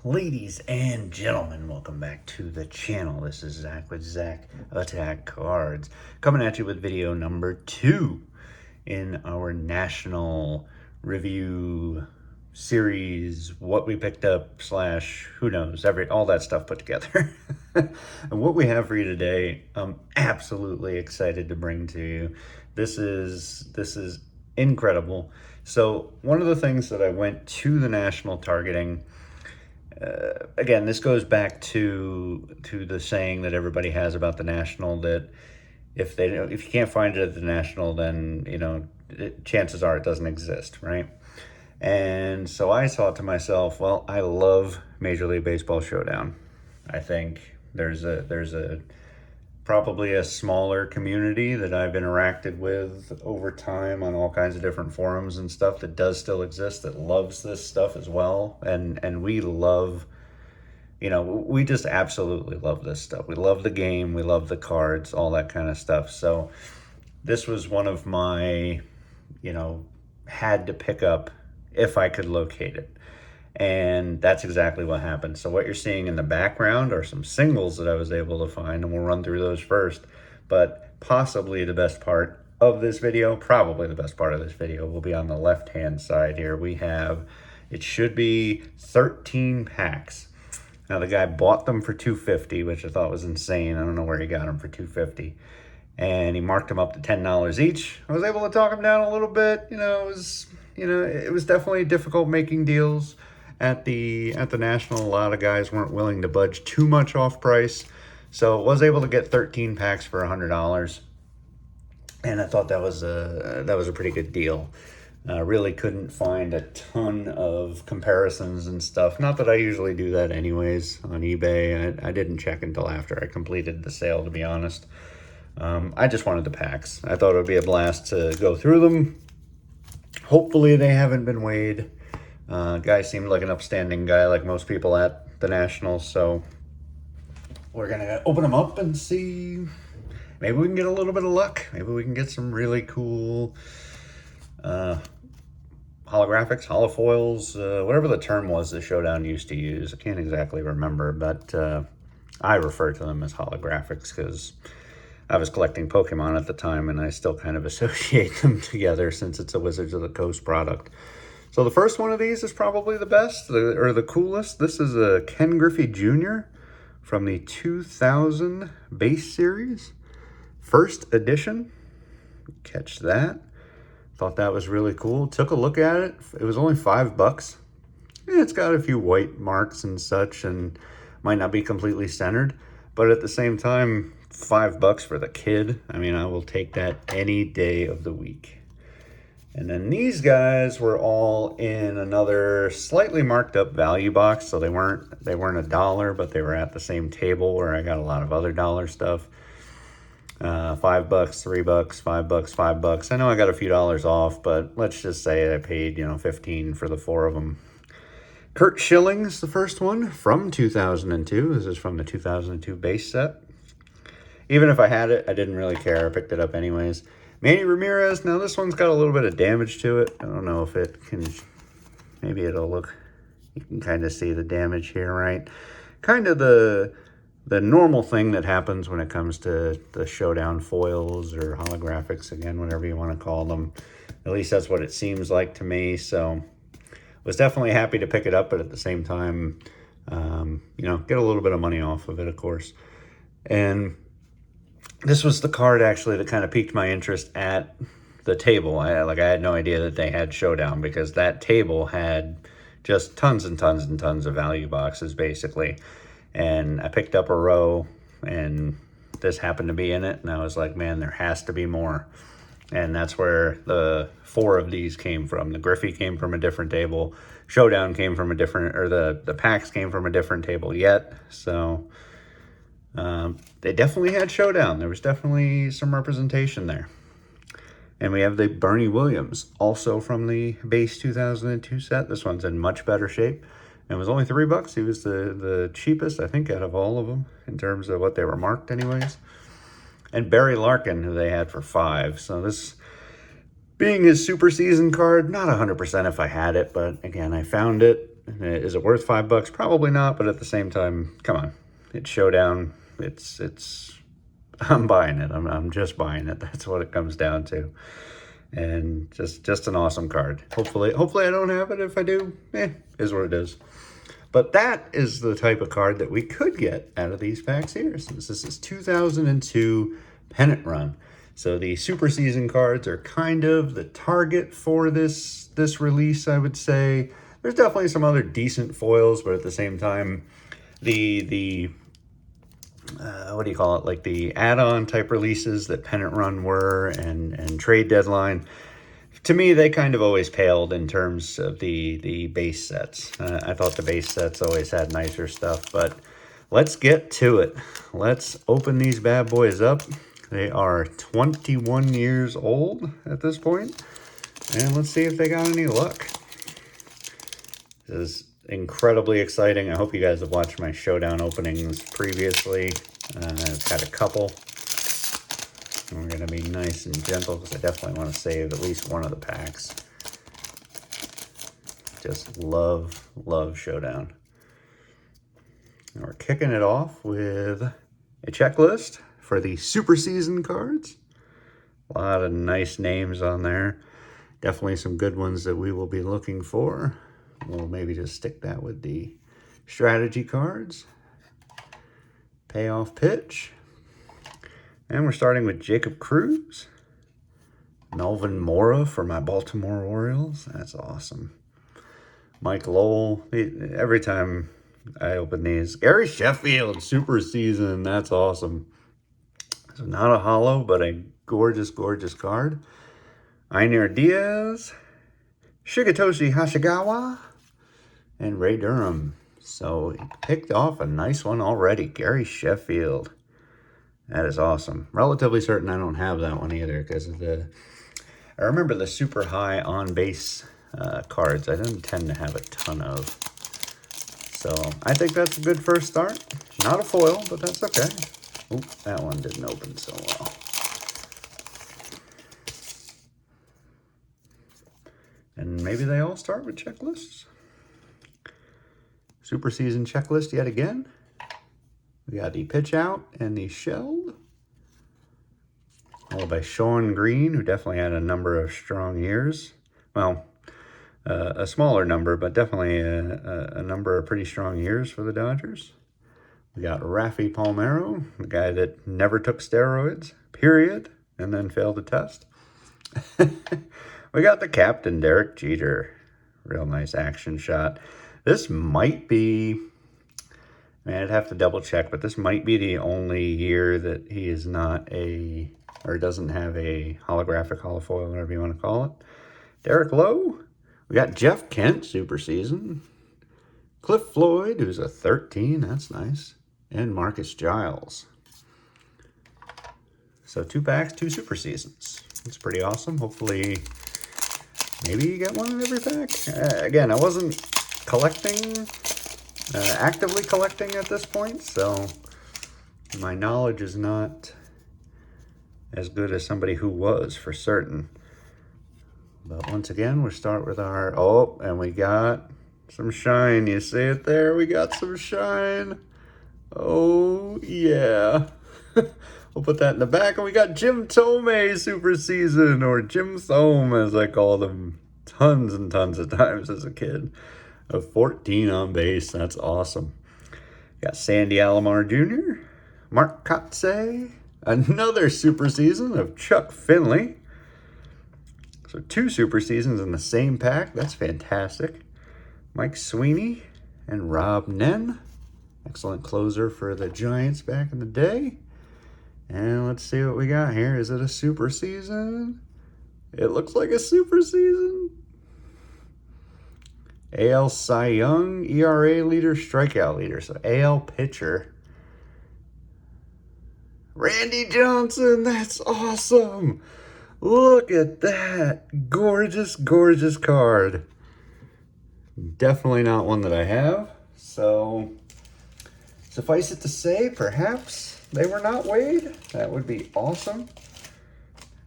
Ladies and gentlemen, welcome back to the channel. This is Zach with Zach Attack Cards, coming at you with video number 2 in our national review series, what we picked up slash who knows, all that stuff put together. And what we have for you today, I'm absolutely excited to bring to you. This is incredible. So one of the things that I went to the national targeting, again, this goes back to the saying that everybody has about the national, that if you can't find it at the national, then chances are it doesn't exist, right? And so I thought to myself, well, I love Major League Baseball Showdown. I think there's probably a smaller community that I've interacted with over time on all kinds of different forums and stuff that does still exist, that loves this stuff as well. And we love, we just absolutely love this stuff. We love the game, we love the cards, all that kind of stuff. So this was one of my, had to pick up if I could locate it. And that's exactly what happened. So what you're seeing in the background are some singles that I was able to find, and we'll run through those first. But possibly the best part of this video, probably the best part of this video, will be on the left-hand side here. We have, it should be 13 packs. Now the guy bought them for $250, which I thought was insane. I don't know where he got them for $250. And he marked them up to $10 each. I was able to talk him down a little bit. It was definitely difficult making deals. At the National, a lot of guys weren't willing to budge too much off price, so was able to get 13 packs for $100, and I thought that was a pretty good deal. Really couldn't find a ton of comparisons and stuff. Not that I usually do that anyways on eBay. I didn't check until after I completed the sale, to be honest. I just wanted the packs. I thought it would be a blast to go through them. Hopefully they haven't been weighed. Guy seemed like an upstanding guy, like most people at the Nationals, so we're gonna open them up and see. Maybe we can get a little bit of luck. Maybe we can get some really cool holographics, holofoils, whatever the term was the Showdown used to use. I can't exactly remember, but I refer to them as holographics because I was collecting Pokemon at the time, and I still kind of associate them together since it's a Wizards of the Coast product. So the first one of these is probably the best, or the coolest. This is a Ken Griffey Jr. from the 2000 base series, first edition. Catch that. Thought that was really cool. Took a look at it. It was only $5. It's got a few white marks and such, and might not be completely centered, but at the same time, $5 for the kid. I mean, I will take that any day of the week. And then these guys were all in another slightly marked up value box. So they weren't $1, but they were at the same table where I got a lot of other dollar stuff. $5, $3, $5, $5. I know I got a few dollars off, but let's just say I paid, $15 for the 4 of them. Kurt Schilling's the first one from 2002. This is from the 2002 base set. Even if I had it, I didn't really care. I picked it up anyways. Manny Ramirez. Now this one's got a little bit of damage to it. I don't know if it can, maybe it'll look, you can kind of see the damage here, right? Kind of the normal thing that happens when it comes to the Showdown foils or holographics, again, whatever you want to call them. At least that's what it seems like to me. So was definitely happy to pick it up, but at the same time, get a little bit of money off of it, of course. And this was the card actually that kind of piqued my interest at the table. I had no idea that they had Showdown, because that table had just tons and tons and tons of value boxes basically. And I picked up a row and this happened to be in it, and I was like, man, there has to be more. And that's where the 4 of these came from. The Griffey came from a different table. Showdown came from a different, or the packs came from a different table yet. So they definitely had Showdown. There was definitely some representation there. And we have the Bernie Williams, also from the base 2002 set. This one's in much better shape. And it was only $3. He was the cheapest, I think, out of all of them in terms of what they were marked anyways. And Barry Larkin, who they had for $5. So this being his super season card, not 100% if I had it, but again, I found it. Is it worth $5? Probably not, but at the same time, come on. It's Showdown. I'm buying it. I'm just buying it. That's what it comes down to. And just an awesome card. Hopefully I don't have it. If I do, is what it is. But that is the type of card that we could get out of these packs here. Since this is 2002 Pennant Run. So the Super Season cards are kind of the target for this release, I would say. There's definitely some other decent foils, but at the same time, the what do you call it? Like the add-on type releases that Pennant Run were and Trade Deadline, to me, they kind of always paled in terms of the base sets. I thought the base sets always had nicer stuff, but let's get to it. Let's open these bad boys up. They are 21 years old at this point, and let's see if they got any luck. This is incredibly exciting. I hope you guys have watched my Showdown openings previously. I've had a couple. And we're going to be nice and gentle because I definitely want to save at least one of the packs. Just love Showdown. And we're kicking it off with a checklist for the Super Season cards. A lot of nice names on there. Definitely some good ones that we will be looking for. We'll maybe just stick that with the strategy cards. Payoff pitch. And we're starting with Jacob Cruz. Melvin Mora for my Baltimore Orioles. That's awesome. Mike Lowell. Every time I open these. Gary Sheffield, Super Season. That's awesome. So not a holo, but a gorgeous, gorgeous card. Einar Diaz, Shigetoshi Hashigawa, and Ray Durham. So he picked off a nice one already. Gary Sheffield. That is awesome. Relatively certain I don't have that one either because of I remember the super high on base cards. I didn't tend to have a ton of. So I think that's a good first start. Not a foil, but that's okay. Oop, that one didn't open so well. And maybe they all start with checklists. Super Season checklist yet again. We got the pitch out and the shelled. Followed by Sean Green, who definitely had a number of strong years. Well, a smaller number, but definitely a number of pretty strong years for the Dodgers. We got Rafi Palmeiro, the guy that never took steroids, period, and then failed the test. We got the captain, Derek Jeter. Real nice action shot. This might be, I'd have to double check, but this might be the only year that he is not or doesn't have a holographic holofoil, whatever you want to call it. Derek Lowe. We got Jeff Kent, Super Season. Cliff Floyd, who's a 13, that's nice. And Marcus Giles. So 2 packs, 2 Super Seasons. It's pretty awesome. Hopefully, maybe you get one in every pack. Again, I wasn't collecting, actively collecting at this point, so my knowledge is not as good as somebody who was, for certain. But once again, we'll start with our, and we got some shine. You see it there? We got some shine. Oh, yeah. We'll put that in the back. And we got Jim Thome, Super Season, or Jim Thome, as I called him tons and tons of times as a kid. A 14 on base. That's awesome. Got Sandy Alomar Jr., Mark Kotsay, another Super Season of Chuck Finley. So 2 Super Seasons in the same pack. That's fantastic. Mike Sweeney and Rob Nen. Excellent closer for the Giants back in the day. And let's see what we got here. Is it a Super Season? It looks like a Super Season. AL Cy Young, ERA leader, strikeout leader. So AL pitcher. Randy Johnson, that's awesome. Look at that. Gorgeous, gorgeous card. Definitely not one that I have. So suffice it to say, perhaps they were not weighed. That would be awesome.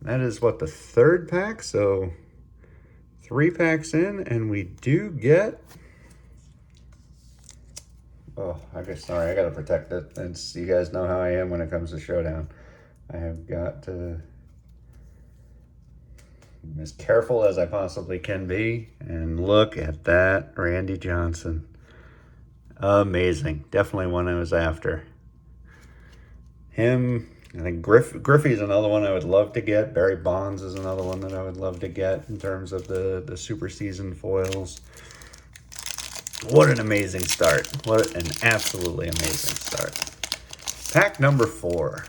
That is what, the 3rd pack? So 3 packs in, and we do get Oh, I guess, sorry, I gotta protect it. You guys know how I am when it comes to Showdown. I have got to be as careful as I possibly can be. And look at that, Randy Johnson. Amazing. Definitely one I was after. Him, I think Griffey's another one I would love to get. Barry Bonds is another one that I would love to get in terms of the super season foils. What an amazing start. What an absolutely amazing start. Pack number 4.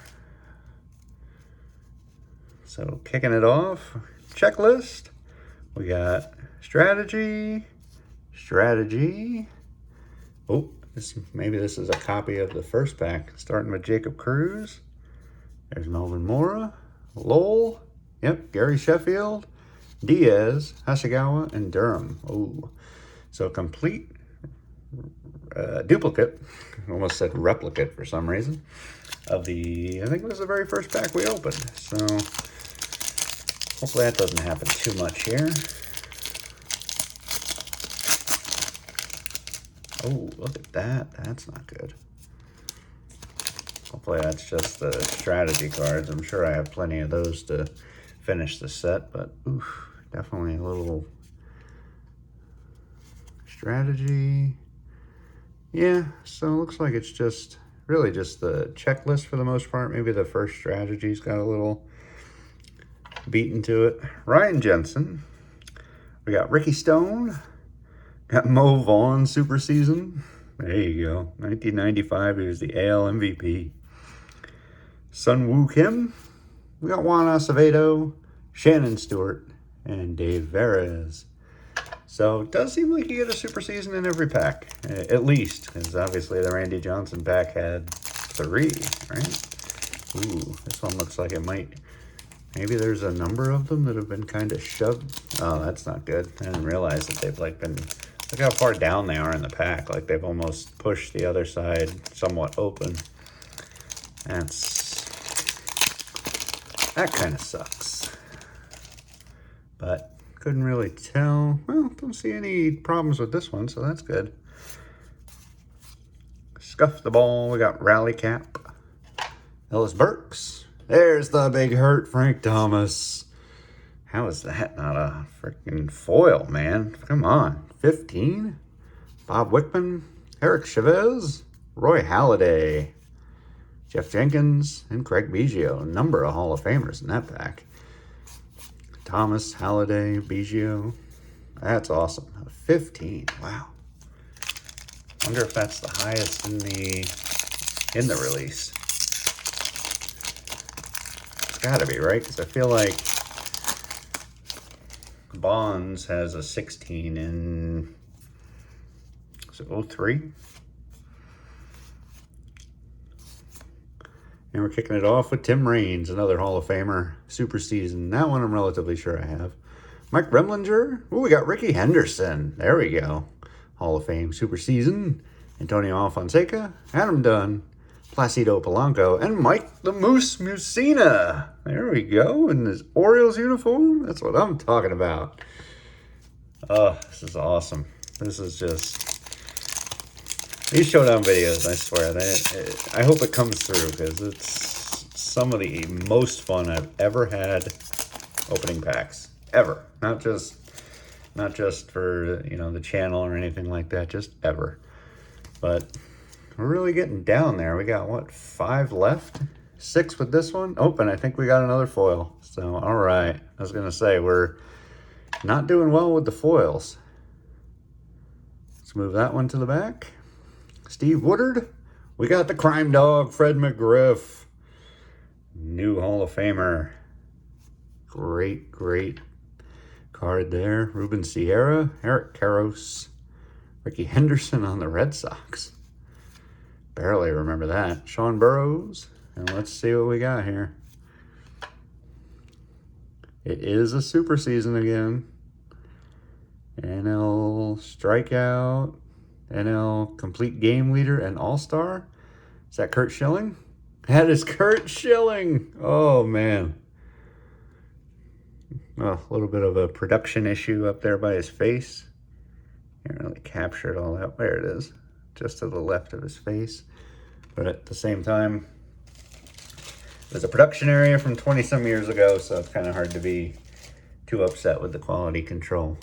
So kicking it off, checklist. We got strategy. Oh, maybe this is a copy of the first pack. Starting with Jacob Cruz. There's Melvin Mora, Lowell, yep, Gary Sheffield, Diaz, Hasegawa, and Durham. Oh, so complete duplicate, almost said replicate for some reason, of the, I think it was the very first pack we opened. So hopefully that doesn't happen too much here. Oh, look at that. That's not good. Hopefully that's just the strategy cards. I'm sure I have plenty of those to finish the set, but oof, definitely a little strategy. Yeah, so it looks like it's just really just the checklist for the most part. Maybe the first strategy's got a little beaten to it. Ryan Jensen. We got Ricky Stone. Got Mo Vaughn super season. There you go. 1995, he was the AL MVP. Sun Woo Kim. We got Juan Acevedo, Shannon Stewart, and Dave Veras. So it does seem like you get a super season in every pack, at least, because obviously the Randy Johnson pack had 3, right? Ooh, this one looks like it might, maybe there's a number of them that have been kind of shoved. Oh, that's not good. I didn't realize that they've like been, look how far down they are in the pack. Like they've almost pushed the other side somewhat open. That kind of sucks. But couldn't really tell. Well, don't see any problems with this one, so that's good. Scuff the ball. We got Rally Cap. Ellis Burks. There's the big hurt, Frank Thomas. How is that not a freaking foil, man? Come on. 15. Bob Wickman. Eric Chavez. Roy Halladay. Jeff Jenkins. And Craig Biggio. A number of Hall of Famers in that pack. Thomas, Halladay, Biggio. That's awesome. 15. Wow. Wonder if that's the highest in the release. It's got to be, right? Because I feel like Bonds has a 16 in, is it 03? And we're kicking it off with Tim Raines, another Hall of Famer, super season. That one I'm relatively sure I have. Mike Remlinger. Oh, we got Ricky Henderson. There we go. Hall of Fame super season. Antonio Alfonseca, Adam Dunn, Placido Polanco, and Mike the Moose Musina. There we go, in his Orioles uniform. That's what I'm talking about. Oh, this is awesome. This is just, these Showdown videos, I swear, I hope it comes through, because it's some of the most fun I've ever had opening packs. Ever. Not just for, you know, the channel or anything like that, just ever. But we're really getting down there. We got, what, 5 left? 6 with this one? Oh, and I think we got another foil. So, all right. I was going to say, we're not doing well with the foils. Let's move that one to the back. Steve Woodard. We got the crime dog, Fred McGriff. New Hall of Famer. Great, great card there. Ruben Sierra, Eric Karros, Ricky Henderson on the Red Sox. Barely remember that. Sean Burrows. And let's see what we got here. It is a super season again. NL strikeout, NL complete game leader, and all-star. Is that Kurt Schilling? That is Kurt Schilling. Oh, man. Well, a little bit of a production issue up there by his face. Can't really capture it all out. There it is. just to the left of his face. But at the same time, it was a production area from 20 some years ago, so it's kind of hard to be too upset with the quality control.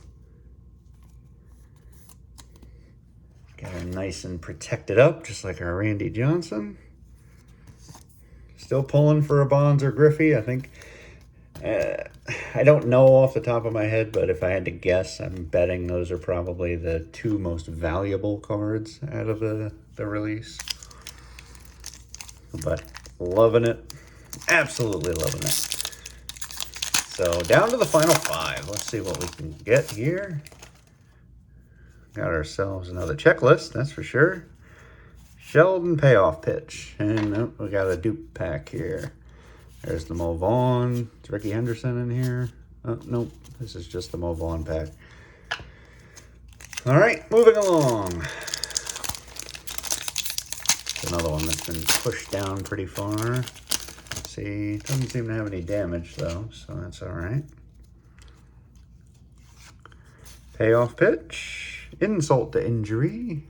Got her nice and protected up, just like our Randy Johnson. Still pulling for a Bonds or Griffey. I think, I don't know off the top of my head, but if I had to guess, I'm betting those are probably the two most valuable cards out of the release. But loving it. Absolutely loving it. So down to the final 5. Let's see what we can get here. Got ourselves another checklist, that's for sure. Sheldon payoff pitch. And we got a dupe pack here. There's the Mo Vaughn. Is Ricky Henderson in here? Oh, nope. This is just the Mo Vaughn pack. All right, moving along. Another one that's been pushed down pretty far. Let's see, doesn't seem to have any damage though, so that's all right. Payoff pitch, insult to injury.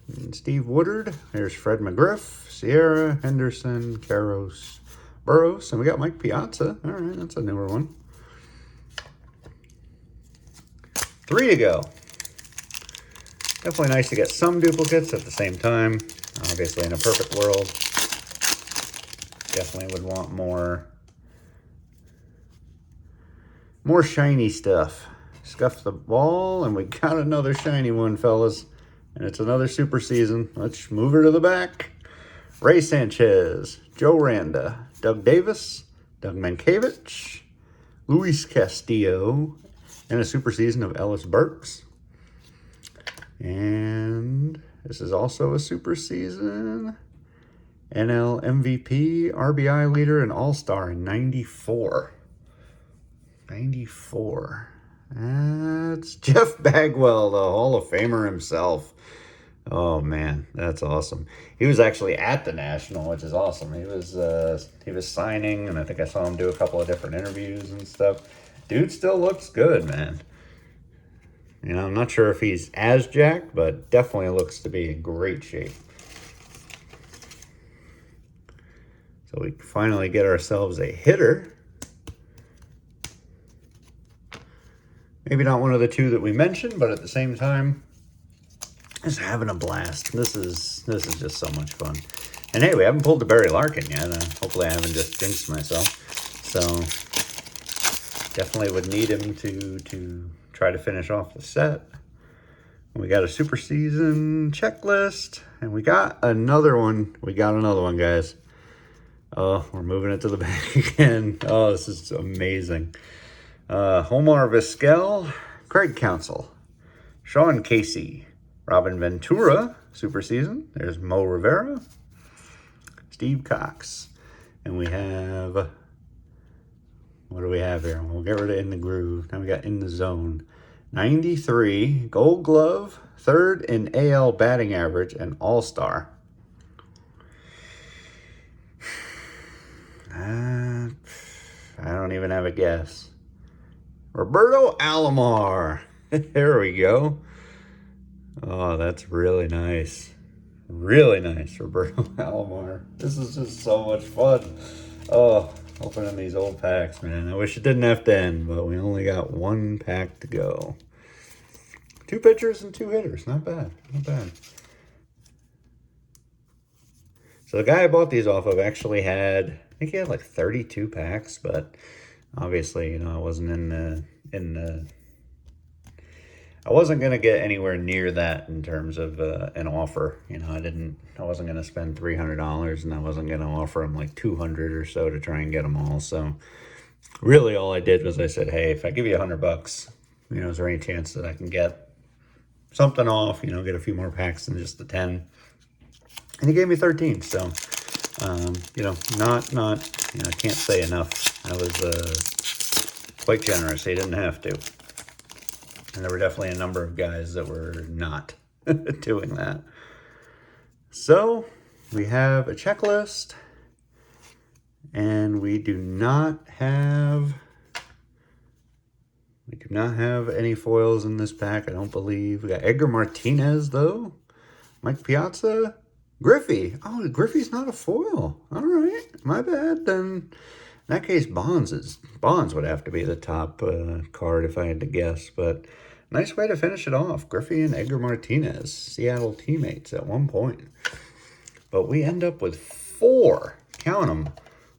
And Steve Woodard, there's Fred McGriff, Sierra, Henderson, Karros, Burroughs, and we got Mike Piazza. All right, that's a newer one. 3 to go. Definitely nice to get some duplicates at the same time. Obviously, in a perfect world, definitely would want more shiny stuff. Scuff the ball, and we got another shiny one, fellas. And it's another super season. Let's move her to the back. Ray Sanchez, Joe Randa, Doug Davis, Doug Mankiewicz, Luis Castillo, and a super season of Ellis Burks. And this is also a super season. NL MVP, RBI leader, and all-star in 94. 94. That's Jeff Bagwell, the Hall of Famer himself. Oh man, that's awesome. He was actually at the National, which is awesome. He was signing, and I think I saw him do a couple of different interviews and stuff. Dude still looks good, man. You know, I'm not sure if he's as jacked, but definitely looks to be in great shape. So we finally get ourselves a hitter. Maybe not one of the two that we mentioned, but at the same time, just having a blast. This is just so much fun. And hey, we haven't pulled the Barry Larkin yet. Hopefully I haven't just jinxed myself. So definitely would need him to try to finish off the set. We got a super season checklist, and we got another one. We got another one, guys. Oh, we're moving it to the back again. Oh, this is amazing. Homar Vizquel, Craig Counsell, Sean Casey, Robin Ventura, super season. There's Mo Rivera, Steve Cox, and we have, what do we have here? We'll get rid of In the Groove. Now we got In the Zone. 93, Gold Glove, 3rd in AL batting average, and All-Star. I don't even have a guess. Roberto Alomar. There we go. Oh, that's really nice. Really nice, Roberto Alomar. This is just so much fun. Oh, opening these old packs, man. I wish it didn't have to end, but we only got one pack to go. 2 pitchers and 2 hitters. Not bad. Not bad. So the guy I bought these off of actually had, I think he had like 32 packs, but obviously, you know, I wasn't I wasn't going to get anywhere near that in terms of an offer. You know, I wasn't going to spend $300, and I wasn't going to offer him like 200 or so to try and get them all. So really all I did was I said, hey, if I give you $100, you know, is there any chance that I can get something off, you know, get a few more packs than just the 10? And he gave me 13. So, you know, not, you know, I can't say enough. I was quite generous. He didn't have to. And there were definitely a number of guys that were not doing that. So we have a checklist, and we do not have any foils in this pack, I don't believe. We got Edgar Martinez, though. Mike Piazza, Griffey. Oh, Griffey's not a foil. All right, my bad. Then in that case, Bonds would have to be the top card if I had to guess. But nice way to finish it off. Griffey and Edgar Martinez, Seattle teammates at one point. But we end up with 4, count them,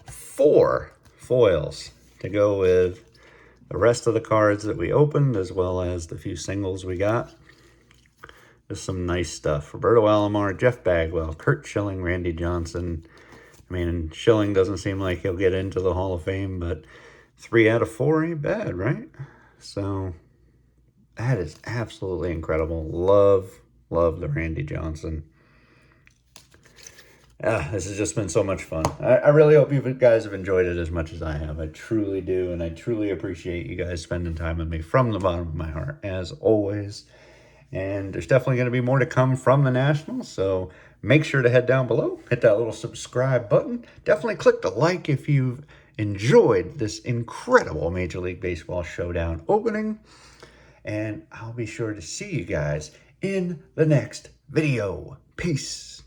4 foils to go with the rest of the cards that we opened, as well as the few singles we got. Just some nice stuff. Roberto Alomar, Jeff Bagwell, Kurt Schilling, Randy Johnson. I mean, Schilling doesn't seem like he'll get into the Hall of Fame, but 3 out of 4 ain't bad, right? So that is absolutely incredible. Love the Randy Johnson. This has just been so much fun. I really hope you guys have enjoyed it as much as I have. I truly do, and I truly appreciate you guys spending time with me from the bottom of my heart, as always. And there's definitely going to be more to come from the Nationals, so make sure to head down below, hit that little subscribe button. Definitely click the like if you've enjoyed this incredible Major League Baseball Showdown opening. And I'll be sure to see you guys in the next video. Peace.